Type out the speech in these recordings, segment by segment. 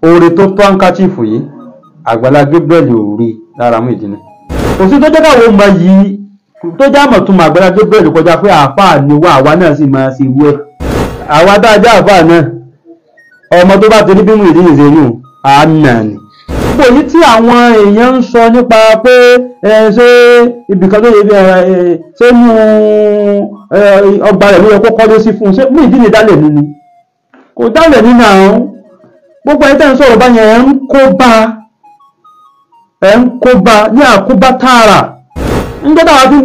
oore tó tó handkerchief yìí Àgbàlá Gabriel ò rí lára Muyideen. Kò sí tó jẹ́ káwọn ọmọ yìí tó já mọ̀ tún Àgbàlá Gabriel kọjá pé àáfàá ni wá, àwa náà sì máa ṣe wẹ́. Àwa tá a já àáfàá náà ọmọ tó bá ti rí bí Muyideen ṣe rí òun àánà ni. Gbogbo yìí tí àwọn èèyàn ń sọ nípa pé ṣé ibìkan tó yẹ ṣé mú ọgbà rẹ̀ ló yẹ kó kọ́lé sí fún un, ṣé Muyideen dálẹ̀ nínú kò dálẹ̀ nínú àwọn gbogbo ẹ̀tẹ́ ń sọ̀rọ̀ báyẹn ẹ̀ ń kó bá ní àkóbá tààrà. ń gbọ́dọ̀ àwọn tí ń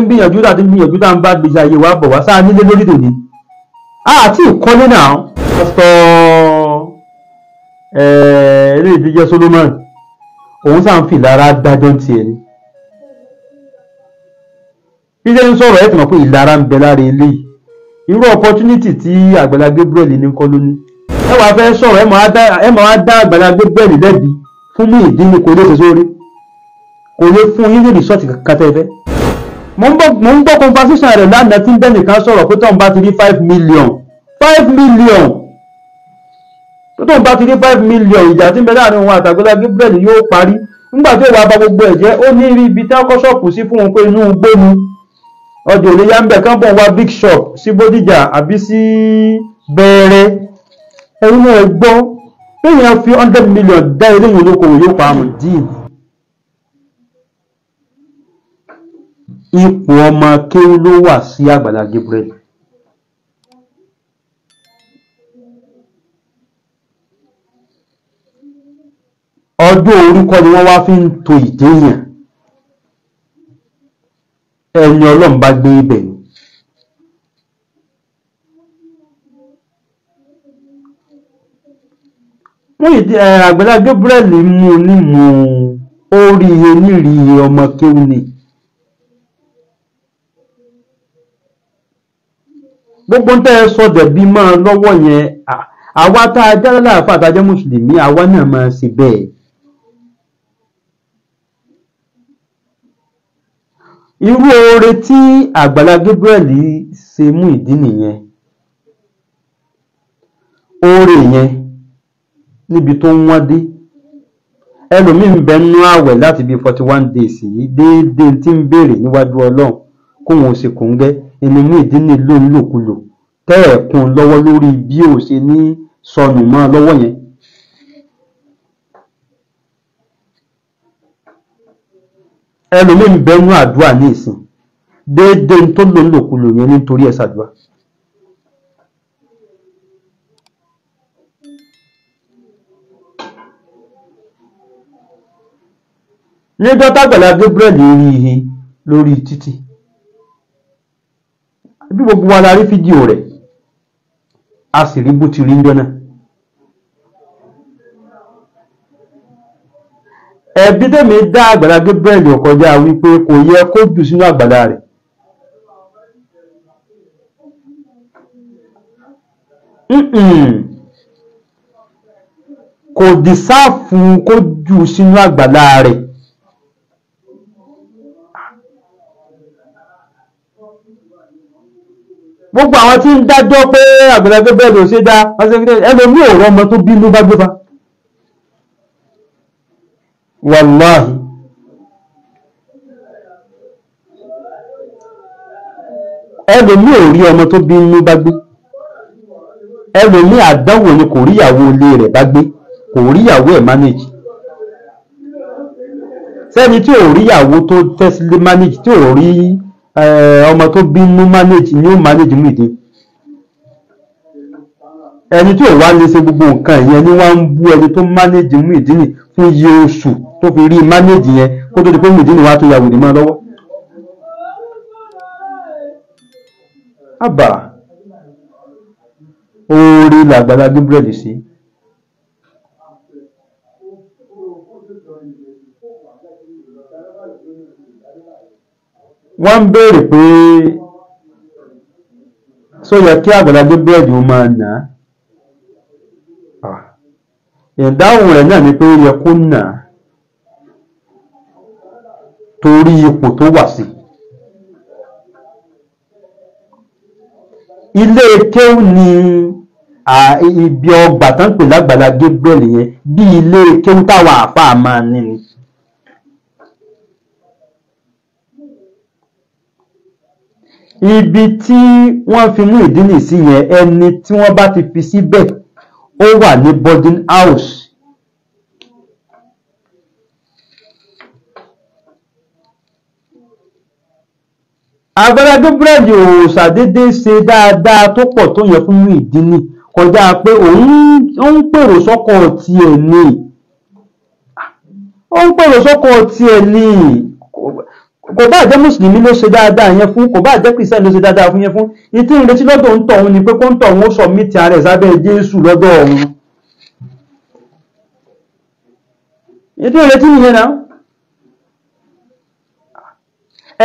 gbìyànjú tá ń bá gbèsè ayé wa bọ̀ wá sáà nílé lórí tòní àti ìkọ́lé náà pásítọ̀ eré ìdíje Solomon òun sáà ń fi ìlara dájọ́ ti ẹni bí ṣe ń sọ̀rọ̀ ẹ̀ tí wọ́n pé ìlara ń bẹ lára eléyìí irú opportunity tí Àgbàlá Gabriel ní kọ́ lóní ẹ wàá fẹ́ sọ̀rọ̀ ẹ máa dá Àgbàlá Gabriel lẹ́bi fún Muyideen kò lè ṣe sórí kò lè fún yín ní rìsọ́ọ̀tì kankan tẹ́ fẹ́. mo ń gbọ́ conversation rẹ̀ lánàá tí ń bẹ́ nìkan sọ̀rọ̀ pé tóun bá ti rí 5 million tóun bá ti rí 5 million ìjà tí ń bẹ láàrin òun àti Àgbàlá Gabriel yóò parí nígbà tí ìwà bá gbogbo ẹ̀ jẹ́ ó ní ibi tí wọ́n kọ́ ṣọ́ọ̀pù sí fún un pé inú igbó ni ọjọ́ òde yá ń bẹ̀ kán bọ̀ wá big shop sí Bódìjà àbí sí Bẹ̀rẹ̀ ẹ̀yin náà gbọ́ èèyàn fi 100 million dá eléyìí olókòwò yóò pa Muyideen. Ipò ọmọ kéwú ló wà sí Àgbàlá Gabriel. Ọjọ́ orúkọ ni wọ́n wá fi ń to ìdéyàn ẹni Ọlọ́run bá gbé ibẹ̀ ni. Àgbàlá Gabriel mú nímú orí onírìí ọmọ kéwú ni. Gbogbo ń tẹ́ ẹ sọ dẹ̀bí máa lọ́wọ́ yẹn àwa tá a jẹ́ láàfà tá a jẹ́ mùsùlùmí àwa náà máa ṣe bẹ́ẹ̀. Irú oore tí Àgbàlá Gabriel ṣe Muyideen nìyẹn. Oore yẹn níbi tó ń wọ́n dé ẹlòmíín bẹ nínú ààwẹ̀ láti bí 41 days yìí déédéé tí ń béèrè níwájú Ọlọ́run kó wọn ò sì kún gẹ́ ẹni Muyideen ló ń lòkulò tẹ́ẹ̀kún lọ́wọ́ lórí bí ó ṣe ní sọnù mọ́ lọ́wọ́ yẹn. Ẹlòmíín bẹ nínú àdúrà ní ìsìn déédéé tó ló ń lòkulò yẹn nítorí ẹ̀ ṣàdúrà. Níjọ́ t'Àgbàlá Gabriel rí ihe lórí títì bí gbogbo wa la rí fídíò rẹ̀ a sì rí bó ti rí ńjọ́ náà. Ẹ̀bi tèmi dá Àgbàlá Gabriel kọjá wípé kò yẹ kó jù sínú àgbàlá rẹ̀. Kò dìsáàfù kó jù sínú àgbàlá rẹ̀. Gbogbo àwọn tí ń dájọ́ pé Àgbàlá Gabriel ò ṣe dá ẹlòmí ò rọ́mọ tó bínú bá gbé fa. Wàláhì ẹlòmí ò rí ọmọ tó bínú bá gbé. Ẹlòmí àdánwò ni kò ríyàwó ilé rẹ̀ bá gbé, kò ríyàwó ẹ̀ manage. Sẹ́ni tí ò ríyàwó tó tẹ́sílé manage tí ò rí ọmọ tó bínú manage ni ó manage Muyideen. Ẹni tí ò wá lè ṣe gbogbo nǹkan ìyẹn ni wọ́n ń bú ẹni tó manage Muyideen fún iye oṣù tó fi rí manage yẹn kó tó di pé Muyideen wá tó ya wèrè mọ́ lọ́wọ́. Àbà oore l'Àgbàlá Gabriel sí. Wọ́n ń béèrè pé só yẹ kí Àgbàlá Gabriel ó máa nà á. Ìdáhùn rẹ̀ náà ni pé ó yẹ kó nà á torí ipò tó wà sí. ilé kéwú ni ibi ọgbà tán pè lágbàlá Gabriel yẹn bí ilé kéwú táwọn àáfàá máa ní ni. Ibi tí wọ́n fi Muyideen sí yẹn ẹni tí wọ́n bá ti fi síbẹ̀ ó wà ní boarding house. Agbala Gabriel ò ṣàdédé ṣe dáadáa tó pọ̀ tó yẹ fún Muyideen kọjá pé òun ń pèrò sọ́kọ̀ tiẹ̀ ni. Ó ń pèrò sọ́kọ̀ tiẹ̀ ni. Kò bá jẹ́ mùsùlùmí ló ṣe dáadáa yẹn fún, kò bá jẹ́ kìrìsìtẹ́nì ló ṣe dáadáa fún yẹn fún. Ìtí ìrètí lọ́dọ̀ ń tọ̀hún ni pé kó ń tọ̀hún ó submit ara ẹ̀ sábẹ́ Jésù lọ́dọ̀ ọ̀hún. Ìtí ìrètí nìyẹn náà.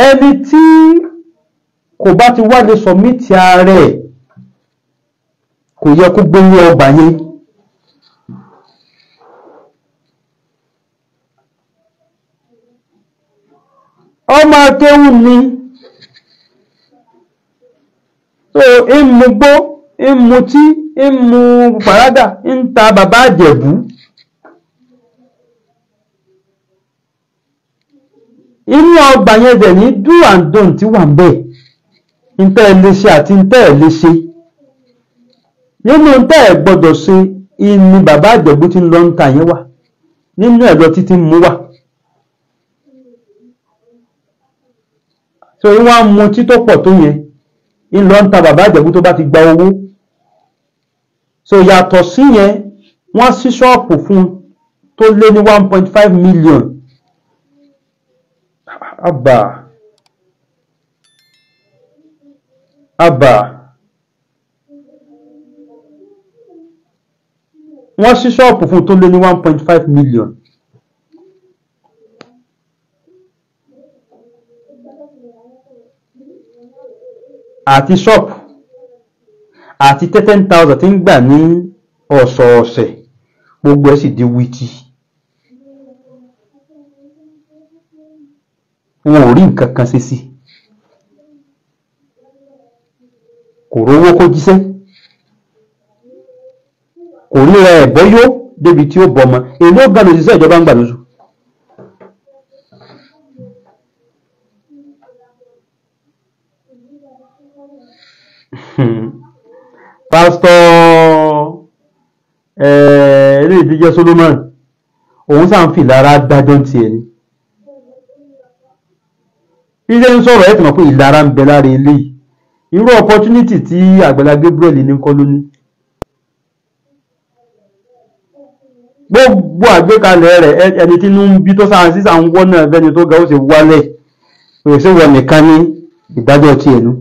Ẹni tí kò bá ti wá lè submit ara ẹ̀ kò yẹ kó gbé ní ọgbà yẹn. Ọmọ akéwù ni so ìmúgbó ìmutí ìmú pàrádà ń ta bàbá àjẹ̀bú. Inú ọgbà yẹn dẹ̀ ní do and don't tí wà ń bẹ̀ ntẹ́ ẹ lè ṣe àti ntẹ́ ẹ lè ṣe. Nínú ntẹ́ ẹ gbọ́dọ̀ ṣe ni bàbá àjẹ̀bú tí ń lọ ń ta yẹn wà, nínú ẹ̀rọ títí mú wà. So wọ́n mú tí tó pọ̀ tó yẹn ń lọ ń ta bàbá àjẹ̀bú tó bá ti gba owó. So yàtọ̀ sí yẹn wọ́n ṣí ṣọ́ọ̀pù fún tó lé ní 1.5 million. Àbà wọ́n ṣí ṣọ́ọ̀pù fún tó lé ní 1.5 million. Àti ṣọ́ọ̀pù àti 10,000 tí ń gbà ní ọ̀sọ̀ọ̀sẹ̀ gbogbo ẹ̀ sì di wítì. Wọn ò rí nǹkan kan ṣe sí. Kò rówó kó jíṣẹ́, kò ríra ẹ̀bọ́ yó débi tí ó bọ́mọ. Èló gan lòṣìṣẹ́ ìjọba ń gbà lóṣù. Pásítọ̀ ilé ìdíjẹ́ Solomon òun sáà ń fi lára dájọ́ ti ẹni. Iṣẹ́ ń sọ̀rọ̀ ẹ̀ tí mọ̀ pé ìlara ń bẹ lára eléyìí. Irú opportunity tí Agbala Gabriel ní kọ́ ló ní. Gbogbo àgbékalẹ̀ rẹ̀ ẹni tí inú ń bí tó sáà sísà ń wọ́n náà bẹ́ni tó ga ó sì wálẹ̀ òṣè wọ nìkan ní ìdájọ́ ti ẹ̀nu.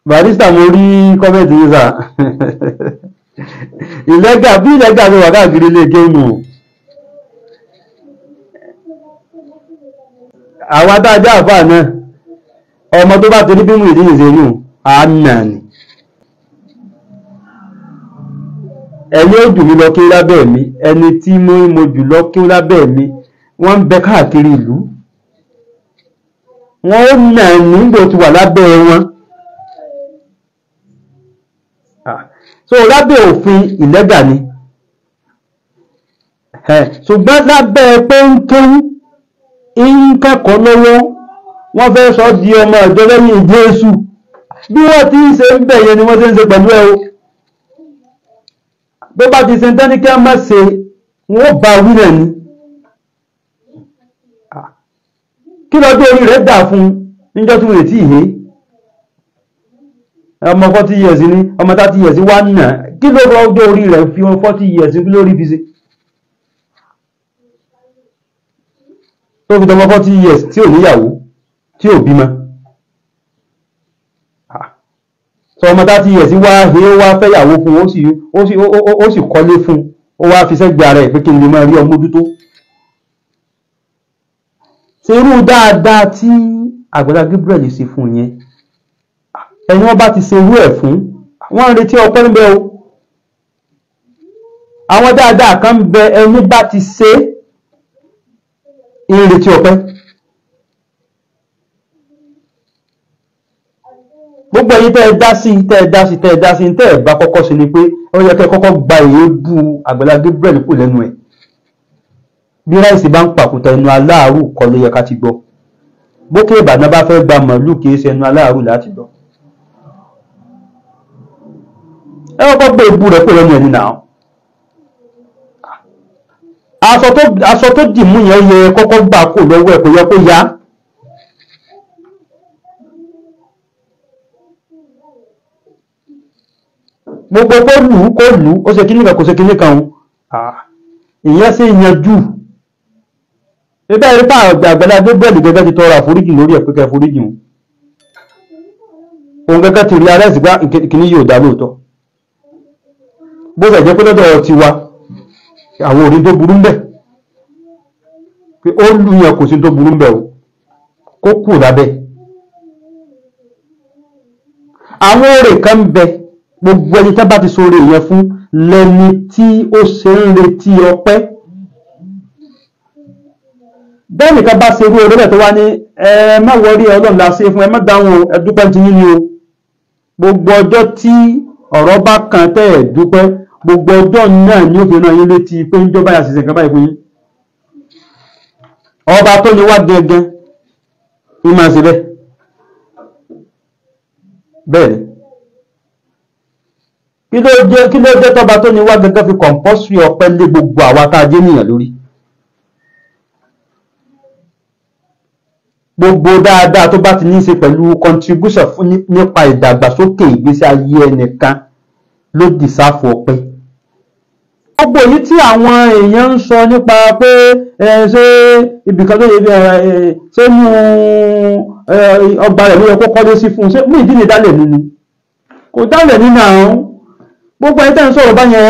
Barrister mo rí kọ́mẹ̀tì yìí sà ìlẹ́gà bí ìlẹ́gà tó wà káàkiri lè kéwù. Àwọn adájọ́ àfáà náà ọmọ tó bá torí bí Muyideen ìṣẹ́lú àánà ni. Ẹni ó jù mí lọ kí lábẹ́ mi, ẹni tí mo jù lọ kí lábẹ́ mi, wọ́n ń bẹ káàkiri ìlú. Wọ́n ó nà nígbò tí wà lábẹ́ wọn. So lábẹ́ òfin ìlẹ́gà ni. Ṣùgbọ́n lábẹ́ pé ń kéwú ń kẹ́kọ̀ọ́ lọ́wọ́ wọ́n fẹ́ sọ di ọmọ ìjọ lẹ́yìn Jésù. Bí wọ́n ti ń ṣe ń bẹ̀yẹ ni wọ́n ti ń ṣe pẹ̀lú ẹ̀ o. Bó bá ti ṣe tán ní kí a má ṣe wọ́n bá wílẹ̀ ni. Kí lọ́jọ́ orí rẹ̀ dà fún níjọ́ tí wọ́n retí ìhé. Ọmọ 40 years ni ọmọ 30 years wá nà kí ló lọ́jọ́ orí rẹ̀ fi 40 years lórí fi ṣe. Tó fi tọmọ 40 years tí ò níyàwó tí ò bímọ. Sọ ọmọ 30 years wá he ó wá fẹ́yàwó fún ó sì kọ́lé fún ó wá fi sẹ́gbẹ̀ ara ẹ̀ pé kí n lè máa rí ọmọ mójútó. Ṣé irú dáadáa tí Agbala Gabriel ṣe fún yẹn ẹni wọ́n bá ti ṣe irú ẹ̀ fún wọ́n ń retí ọpẹ́ níbẹ̀ o. Àwọn dáadáa kan ń bẹ ẹni bá ti ṣe ń retí ọpẹ́. gbogbo ẹ̀yin tẹ́ ẹ dá sí tẹ́ ẹ bá kọ́kọ́ sí ni pé ó yẹ kẹ́ kọ́kọ́ gba èébú Àgbàlá Gabriel kù lẹ́nu ẹ̀. Bí ráìsì bá ń pàkúta ẹnu aláàrù kọ́ ló yẹ ká ti gbọ́. Bókè Ìbàdàn bá fẹ́ gba màálù kì í ṣe ẹnu aláàrù láti gbọ́. Ẹ kọ́kọ́ gbé èébú rẹ̀ kù lẹ́nu ẹ̀ nínú àwọn. Aṣọ tó dì mú yẹn yẹ kọ́kọ́ gbà kù lọ́wọ́ ẹ̀ kò yẹ kó yá. Gbogbo kó lù ó ṣe kíní kan kò ṣe kíní kan ìyẹn sì yanjú. Ẹgbẹ́ ìrípa Àgbàlá Gabriel gẹ́gẹ́ ti tọrọ àforíjì lórí ẹ̀ pẹ́kẹ́ àforíjì wọn. Òun gẹ́gẹ́ ti rí arẹ́sì gbá ìkíní yóò dá lóòótọ́. Bó ṣe jẹ́ pé lọ́dọ̀ ti wa àwọn orí tó burú ń bẹ̀. Pé ó lù yẹn kò sí tó burú ń bẹ̀ o. Kó kù lábẹ́. Àwọn oore kan ń bẹ gbogbo ẹni tá bá ti sóore yẹn fún lẹ́ni tí ó ṣe ń retí ọpẹ́. Bẹ́ẹ̀ nìkan bá ṣe irú orílẹ̀ tó wá ní ẹ má wọrí Ọlọ́run la ṣe fún ẹ má dáhùn ẹ dúpẹ́ ti yín ni o. Gbogbo ọjọ́ tí ọ̀rọ̀ bá kan tẹ́ ẹ dúpẹ́ gbogbo ọjọ́ náà ni ó fi rán yín létí pé ń jọba àṣìṣe nǹkan báyìí fún yín. Ọba tó ní wá gẹ́gẹ́ ń máa ṣe bẹ́ẹ̀. Bẹ́ẹ̀ ni kí ló jẹ́ tọ́ba tó ní wá gẹ́gẹ́ fi compulsory ọpẹ́ lé gbogbo àwa tá a jẹ́ nìyàn lórí. Gbogbo dáadáa tó bá ti ní í ṣe pẹ̀lú contribution fún nípa ìdàgbàsókè ìgbésí ayé ẹnìkan ló dìsáfù ọpẹ́. Gbogbo èyí tí àwọn èèyàn ń sọ nípa pé ṣé ibìkan tó yẹ ṣé mú ọgbà rẹ̀ ló yẹ kó kọ́lé sí fún un ṣé mú ìdí ni dálẹ̀ nínú kò dálẹ̀ nínú àwọn gbogbo ẹ̀yin tẹ́ ń sọ̀rọ̀ báyẹn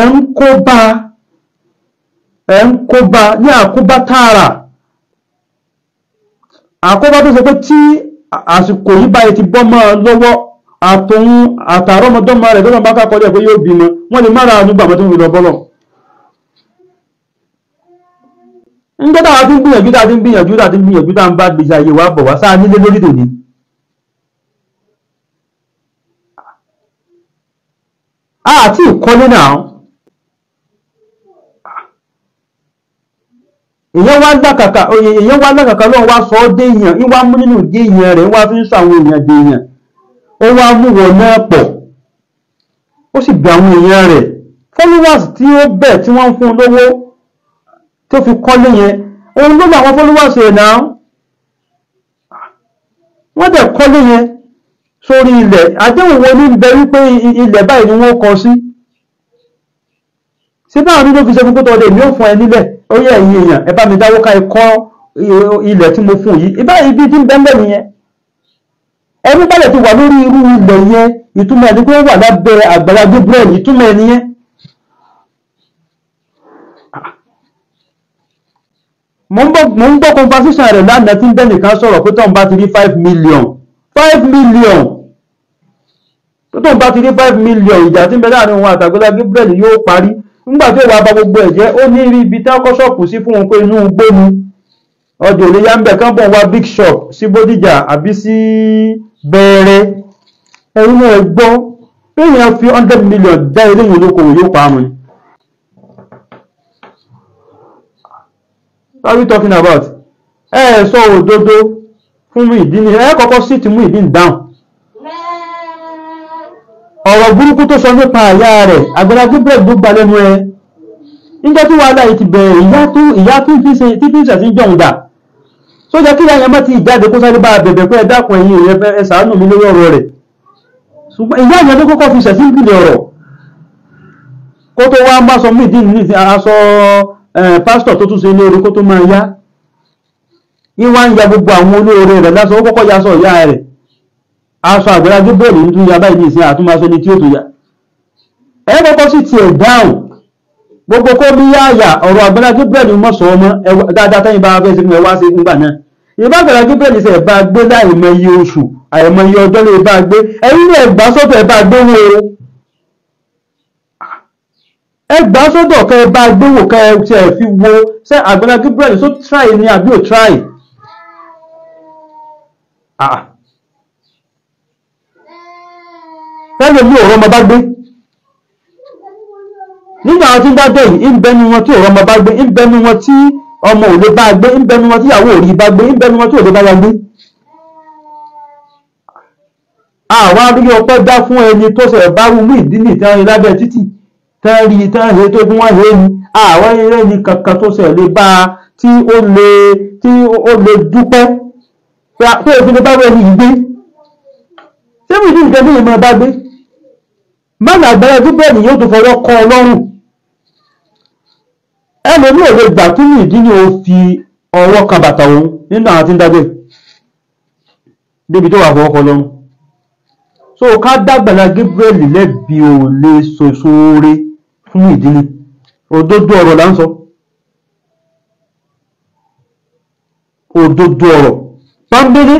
ẹ̀ ń kóbá ní àkóbá tààrà. Àkóbá tó ṣe pé tí àsìkò yìí báyìí ti bọ́ mọ́ lọ́wọ́ àtòun àtàrọ́mọdọ́mọ rẹ̀ lọ́nà bá kákọ́ dẹ̀ pé yóò bímọ wọ́n lè mára àdúgbà mọ́ tó ń lọ bọ́lọ̀. ń gbọ́dọ̀ wá tí ń gbìyànjú tá ń bá gbèsè ayé wa bọ̀ wá sáà nílé lórí tòní. Àti ìkọ́lé náà èyàn wá lákàkà lọ́wọ́ wá sọ ọ́ dé èèyàn ń wá mú nínú dé èèyàn rẹ̀ ń wá fi ń sọ àwọn èèyàn dé èèyàn ó wá mú wọn náà pọ̀ ó sì bẹ àwọn èèyàn rẹ̀ followers tí ó bẹ̀ tí wọ́n ń fún lówó tó fi kọ́lé yẹn òun ló bá àwọn followers rẹ̀ náà wọ́n dẹ̀ kọ́lé yẹn sórí ilẹ̀ àdéhùn wo ní bẹ wípé ilẹ̀ báyìí ni wọ́n kọ sí sí báwọn ní ló fi ṣe fún kótó ọdẹ ìmí ò fún ẹ nílẹ̀ ó yẹ ẹ̀yin èèyàn ẹ bá mi dáwó ká ikọ́ ilẹ̀ tí mo fún yìí ìbáyìí bí tí ń bẹ́ẹ̀ nìyẹn ẹni bálẹ̀ ti wà lórí irú ilẹ̀ yẹn ìtumọ̀ ẹni pé ó wà lábẹ́ Àgbàlá Gabriel ìtumọ̀ ẹni yẹn mo ń gbọ́ conversation rẹ̀ lánàá tí ń bẹ́ nìkan sọ̀rọ̀ pé tóun bá ti rí 5 million tó tóun bá ti rí 5 million ìjà tí ń bẹ láàrin òun àtàgbàlá Gabriel yóò parí nígbà tí ó wà bá gbogbo ẹ̀jẹ̀ ó ní rí ibi tí wọ́n kọ́ ṣọ́ọ̀pù sí fún un pé inú igbó ni ọdọ̀ òlé yá ń bẹ̀ kán bọ̀ wá big shop sí Bódìjà àbí sí Bẹ̀rẹ̀ ẹ̀yìn náà gbọ́ pé èèyàn fi 100 million dá eléyìí olókòwò yóò parun. What are we talking about? Sọ òdodo fún Muyideen kọ́kọ́ sí ti Muyideen down. Ọ̀rọ̀ burúkú tó sọ nípa àyà rẹ̀ Àgbàlá Gabriel ló gba lẹ́nu ẹ. Níjọ́ tí wàhálà yìí ti bẹ̀rẹ̀ ìyá tí fi ṣẹ̀sìn jọ̀hún dà. Só jẹ́ kí ìyá yẹn bá ti ìjáde kó sáré bá bẹ̀bẹ̀ pé ẹ dákun ẹ̀yin èèyàn ẹ ṣàánú mi lórí ọ̀rọ̀ rẹ̀. Ṣùgbọ́n ìyá yẹn ló kọ́kọ́ fi ṣẹ̀sìn ìpìlẹ̀ ọ̀rọ̀. Kó tó wá má sọ Muyideen ní aṣọ pásítọ̀ tó tún ṣe olóore kó tó máa yá ìwá ń ya gbogbo àwọn olóore rẹ̀ lásán ó kọ́kọ́ ya sọ ìyá rẹ̀ aṣọ Àgbàlá Gabriel ń tún ya báyìí ní ìsìn àtúnmáṣọ ní tí ó tó ya kọ́kọ́ sí tiẹ̀ dáhùn gbogbo kó bí yáàyà ọ̀rọ̀ Àgbàlá Gabriel mọ̀ sọ ọmọ dáadáa tẹ́yìn bá fẹ́ sí fún ẹwà sí nígbà náà ìbá Àgbàlá Gabriel ṣe bá gbé láìmọ̀ iye oṣù àìmọ̀ iye ọjọ́ lè bá gbé ẹ̀yìn rẹ̀ gbà sọ́tọ̀ ẹ̀ bá gbé wo ẹgbà sọ́dọ̀ kẹ́ bá gbówò kẹ́ tí ẹ̀ fi wo ṣé Àgbàlá Gabriel so try ní àbí ò try tẹ́lẹ̀ ní ọ̀rọ̀ ọmọ bá gbé nígbà àwọn tí ń dájọ́ yìí ń bẹnu wọn tí ọ̀rọ̀ ọmọ bá gbé ń bẹnu wọn tí ọmọ ò lè bá gbé ń bẹnu wọn tí ìyàwó ò rí bá gbé ń bẹnu wọn tí ò lè bá ya gbé. àwọn arígbé ọpẹ́ dá fún ẹni tó ṣẹlẹ̀ bá wù mí ìdí nì tán lábẹ́ títì tán rí tán he tó gún wọn he ni àwọn eré ni kankan tó ṣẹlẹ̀ bá tí ó lè dúpẹ́ pé òfin lè bá wọ ẹni ìgbé ṣé mi ní nǹkan ní ìmọ̀ bá gbé mọ́nà àgbẹ̀rẹ̀ dúpẹ́ ni yóò tó fọwọ́ kọ́ ọlọ́run ẹlòmí ò lè gbà kí ní ìdí ni ó fi ọwọ́ kan bàtà òun nínú àwọn tí ń dágbé débi tó wà fọwọ́ kọ́ ọlọ́run. So ká dàgbàlá Gabriel lẹ́bi ò lè sòsòore fún ìdílé òdodo ọ̀rọ̀ là ń sọ òdodo ọ̀rọ̀ pọ́nbélé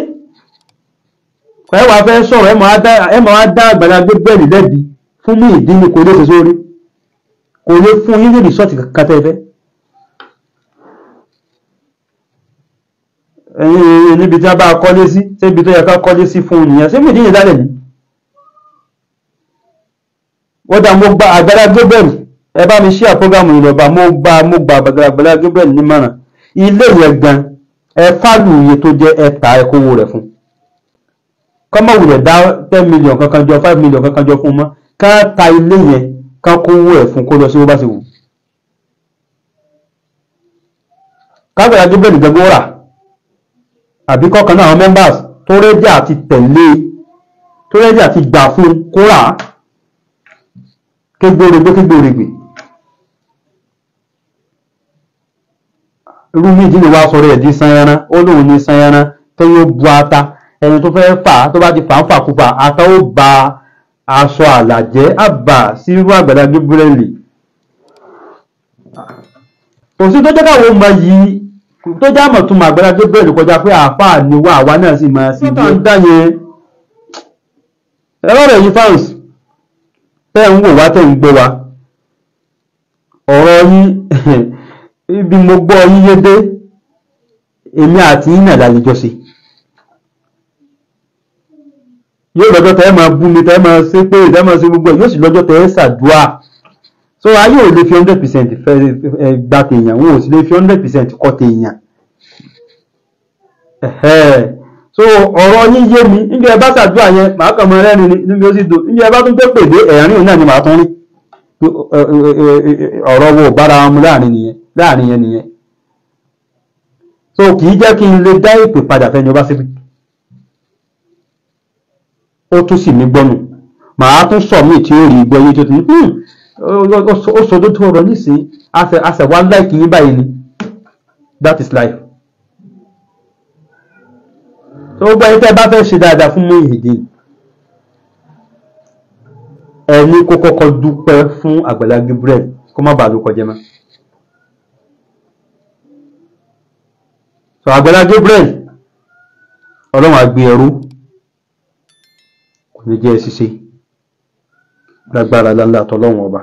ẹ wà fẹ́ sọ̀rọ̀ ẹ máa wá dá àgbàlá Gabriel lẹ́bi fún ní ìdílé kò lè sòsòore kò lè fún yín ní rìsọ́ọ̀tì kàtẹ́ fẹ́. ẹ̀yìn níbi tí a bá kọ́lé sí síbi tó yẹ ká kọ́lé sí fún ènìyàn sí ìdílé dálẹ̀ ní wọ́n dá mo gba àgbàlá Gabriel ẹ bá mi share program ìlọ́ba mo gba àgbàlá Gabriel nímọ̀ràn ilé yẹn gan ẹ fálù iye tó jẹ́ ẹ̀ta ẹ̀kọ́wó rẹ̀ fún kọ́mọ̀wùlẹ̀ dá 10 million kankan jọ 5 million kankan jọ fún mọ́ ká ta ilé yẹn ká kówó ẹ̀ fún kó lọ sí ó bá sì wù kágbàlá Gabriel gẹ́gẹ́ rà àbí kọ́kan náà àwọn members tó rẹ́dí àti tẹ̀lé tó rẹ́dí àti gbà fún kó rà á kégbóregbé irú méjì lè wá sọ̀rọ̀ ẹ̀dí sanyaran ó lóun ní sanyaran tó yóò bu ata ẹni tó fẹ́ fà tó bá ti fà ń fàkúfà ata ó ba aṣọ àlàjẹ́ àbà sí irú àgbàlá Gabriel òsì tó jẹ́ káwọn ọmọ yìí tó já mọ̀ tún àgbàlá Gabriel kọjá pé àáfàá ni wá àwa náà sì máa sí ilé ọ̀dá yẹn ẹ̀rọ rẹ̀ yìí fáwọn tẹ́ ń wò wá tẹ́ ń gbọ́ wa ọ̀rọ̀ yín ibi mo gbọ́ yín yé dé èmi àti yín náà lálejò sí yóò lọ́jọ́ tẹ́ máa bú mi tẹ́ máa ṣe pé tẹ́ máa ṣe gbogbo yóò sì lọ́jọ́ tẹ́ ṣàdúrà so ayé ò lè fi 100% fẹ́ gbà tèèyàn wọn ò sì lè fi 100% kọ́ tèèyàn so ọ̀rọ̀ yín yé mi níbi ẹ bá ṣàdúrà yẹn màá kàn mọ́ rẹ́rìn níbi ó sì dò níbi ẹ bá tún pé pèdé ẹ̀rín náà ni màá tún rí ọ̀rọ̀ wo bára wọn mu láàrin yẹn nìyẹn so kì í jẹ́ kí n lè dá ìpè padà fẹ́ni ọba síbi ó tún sì ní gbọ́nù màá tún sọ mí tí ó rí gbọ́ yé tó ti ó sọ tó ọ̀rọ̀ nísìnyí àṣẹwà láìkì yín báyìí ni that is life. tó gbọ́ yín tẹ́ bá fẹ́ ṣe dáadáa fún Muyideen ẹni kó kọ́kọ́ dúpẹ́ fún àgbàlá Gabriel kó má bàa ló kọjá mọ́. so àgbàlá Gabriel ọlọ́run àgbé ẹrú kò ní jẹ́ ṣíṣe lágbára láńlá tọ́lọ́run ọba.